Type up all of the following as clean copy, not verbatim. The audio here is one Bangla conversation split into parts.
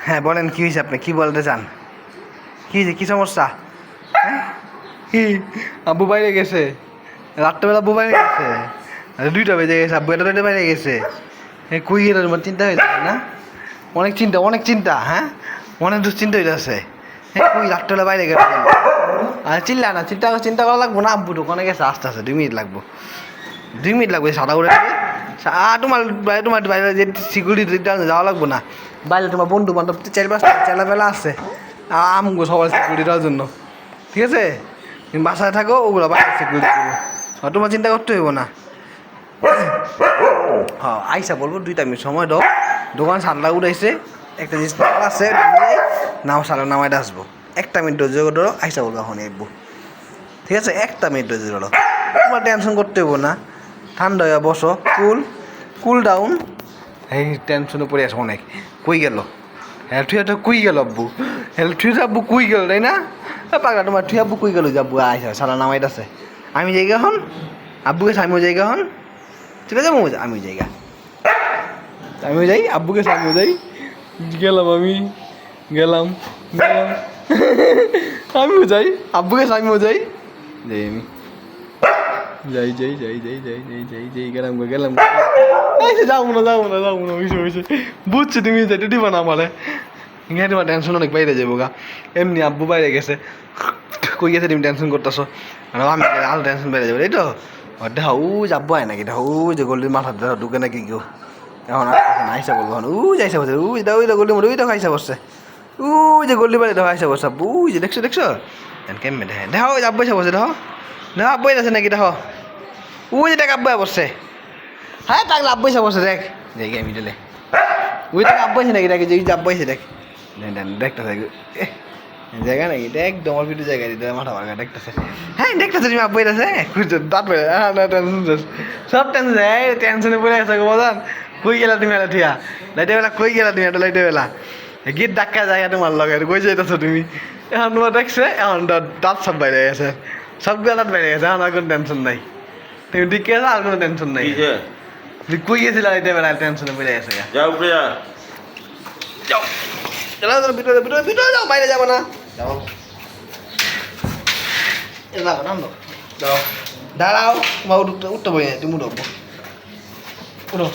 হ্যাঁ বলেন, কী হয়েছে? আপনি কী বলতে চান? কী হয়েছে? কী সমস্যা? হ্যাঁ কি? আব্বু বাইরে গেছে, রাত্রেবেলা আব্বু বাইরে গেছে, 2টা বেজে গেছে, আব্বু এটা বাইরে গেছে। কই গেল? তোমার চিন্তা হয়ে যাচ্ছে না? অনেক চিন্তা, অনেক চিন্তা, হ্যাঁ অনেক দুশ্চিন্তা হয়ে যাচ্ছে। হ্যাঁ কই রাত্রেবেলা বাইরে গেল? আর চিল্লা না, চিন্তা চিন্তা করা লাগবো না। আব্বু ওখানে গেছে, আস্তে আস্তে 2 মিনিট লাগবো, 2 মিনিট লাগবে সাদা উড়ে তোমার তোমার বাইরে যে সিকিউরিটি যাওয়া লাগবো না। বাইরে তোমার বন্ধু বান্ধব 4-5টা চেলাবেলা আছে, আমগো সবার সিকিউরিটি দেওয়ার জন্য। ঠিক আছে, তুমি বাসায় থাকো, ওগুলো বাইরে সিকিউরিটি দেবো, তোমার চিন্তা করতে হইব না। হ্যাঁ আইসা বলবো 2টা মিনিট সময় দাও। দোকান সারলা উঠাইছে, একটা জিনিস আছে নাও, সারা নামাইতে আসবো। 1টা মিনিট ধরো, আইসা বলবো এখন আসবো। ঠিক আছে, 1টা মিনিট ধরো, তোমার টেনশন করতে হইব না। ঠান্ডা হয়ে বসো, কুল ডাউন। এই টেনশনে পড়ে আসো অনেক। কই গেল হেলথুয়াটা? কই গেল আব্বু? হেলথুয়া আব্বু কই গেল? তাই না পাগলা, তোমার থুই আব্বু কই গেল? যে আব্বু আইসা সারা নামাইতেছে। আমি জায়গা হন আব্বুকে, আমিও জায়গা হন। ঠিক আছে, আমিও জায়গা, আমিও যাই, আব্বুকে আমিও যাই। গেলাম, আমি গেলাম, আমিও যাই, আব্বুকে আমিও যাই, যাই আমি, যাই গেলাম। যাবো না হয়েছে। বুঝছি তুমি যেটা দিবা না আমারে। ইংরেজি তোমার টেনশন অনেক বাইরে যাবো গা। এমনি আব্বু বাইরে গেছে, কই গেছে তুমি টেনশন করতেছো? আমি আরো টেনশন বেড়ে যাবে, এই তো দেখা ও যাবো আয় নাকি, দেখা ও যে গলির মাথা ঢুকে নাকি কেউ। এখন আইসা বলবো, এখন আইসা বসে, ওই গলির মধ্যে আইসা বসছে, যে গলি বাড়ি দেখো আইসা বসা, যে দেখছো কেমন দেখে, দেখো ওই আব্বু আইসা বসে, দেখো আব্বু আছে নাকি, দেখো যে দেখ আব্বু বসছে। হ্যাঁ পাগলা আব্বু আইসা বসে, দেখ যাই আমি দিলে ওই দেখ আব্বু আছে নাকি, দেখে যে আব্বু আছে, দেখ দেখতেছে জায়গা নাকি, দেখ তোমার পিঠে জায়গা দিতে মাথা মার্কা দেখতেছে। হ্যাঁ দেখতেছে তুমি আব্বু আছে, দাঁত পড়ে সব টেনশন, টেনশনে পড়ে গেছে বাজান। কই গেলা তুমি এটা ঠিয়া? লাইটে বেলা কই গেলা তুমি? এটা লাইটে বেলা গীত ডাক্কা জায়গা তোমার লগে কই যাইতেছো তুমি? এখন তোমার দেখছে, এখন দাঁত সব বাইরে গেছে, সবগুলো দাঁত বাইরে গেছে, এখন আর কোনো টেনশন নাই। তুমি ঠিক আছে, আর কোনো টেনশন নাই। তুই কই গেছিলা লাইটে বেলা? টেনশনে পড়ে গেছে, যাও যাও ভিতরে ভিতরে ভিতরে যাও, বাইরে যাবো না, যাও যাও, দাঁড়াও, তোমার উঠতে বই না, তুমি উঠো, উঠো,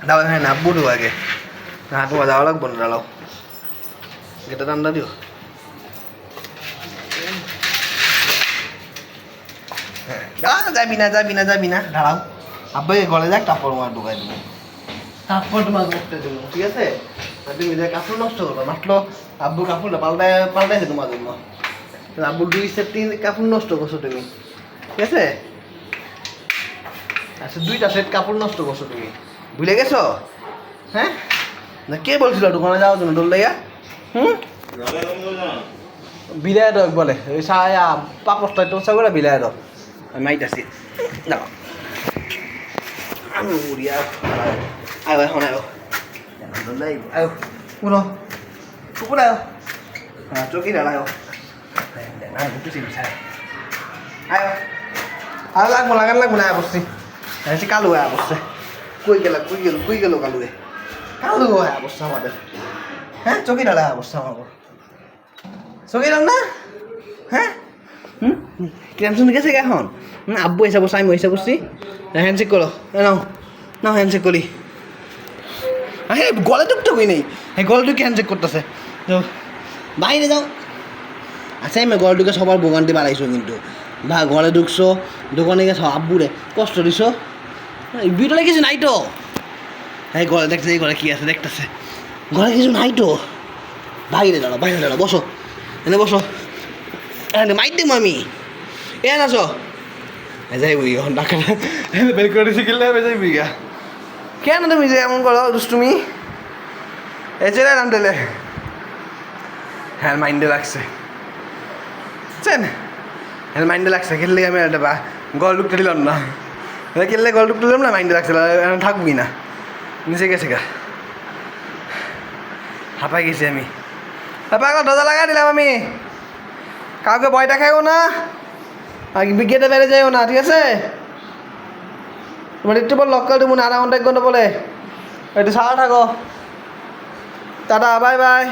দাঁড়াও। হ্যাঁ না বুড়ো আগে, না তোমার যাওয়া লাগবো না, দাঁড়াও, গেটটা ঠান্ডা দিও। হ্যাঁ যাবি না, দাঁড়াও। আব্বাই গলে যাক, তারপর তোমার ঢুকাই দেবো, তারপর তোমার করতে দেবো। ঠিক আছে, তুমি যে কাপড় নষ্ট করো, মাত্র আব্বু কাপড়টা পাল্টাইছে তোমার জন্য। আব্বুর 2 সেট 3 কাপড় নষ্ট করছো তুমি। ঠিক আছে, আচ্ছা 2টা সেট কাপড় নষ্ট করছো তুমি, ভুলে গেছো? হ্যাঁ না, কে বলছিল দোকানে যাওয়ার জন্য ডোল লাইয়া? বিলাই দক বলে, ওই সায়া পাপড়টা টোসা করে বিলাই দক। আমি মাইতাছি, যাও আমি উড়িয়া আয় এখন আয় আয় পুরো কুকুর আয়, হ্যাঁ চকি দাঁড়ায় আর লাগবো না, আয় বসছি কালু আয় বসছে। কই গেল কালু আয় বসছে আমাদের। হ্যাঁ চকি দাঁড়ায় বসছে আমাকে, চকি দাঁড় না। হ্যাঁ টেনশন গেছে এখন? আব্বু এসে বসে, আমি এসে বসছি। হ্যান্ডশেক করো, নাও হ্যান্ডশেক করি। হ্যাঁ গলে টুকটুক নেই, হ্যাঁ গলে টুকি হ্যান্ডশেক করতেছে, বাইরে যাও। আচ্ছা আমি গলে ঢুকে সবার ভোগান্তি বাড়াইছো, কিন্তু ঘরে ঢুকছো, দোকানে গেছো, আব্বুরে কষ্ট দিছো, ভিতরে কিছু নাই তো। হ্যাঁ ঘরে দেখছে, এই ঘরে কি আছে দেখতেছে, ঘরে কিছু নাই তো। বাইরে দাঁড়াও, বসো এনে বসো, মাইট দিম আমি, আছো যাইবি এখন ডাক্তার বের করে শিখিলে যাইবি গা। কেন তুমি যে এমন করো দুষ্টুমি? চেনে নাম টেলে, হ্যাঁ মাইন্ডে লাগছে, বুঝছেন? হ্যাঁ মাইন্ডে লাগছে, খেললে আমি একটা গল ডুবতে দিলাম না, খেললে গল ডুবতে দিলাম না, মাইন্ডে লাগছে, থাকবি না, নিচে গেছে গা, হাঁপাই গেছি আমি। পাগল দরজা লাগাই দিলাম আমি, কাউকে ভয়টা খাইও না, গেটে বেড়ে যাইও না, ঠিক আছে? তোমার একটু পর লক্কাল দেবো না, আধা ঘন্টা 1 ঘন্টা বলে একটু সারা থাকো। Tata bye bye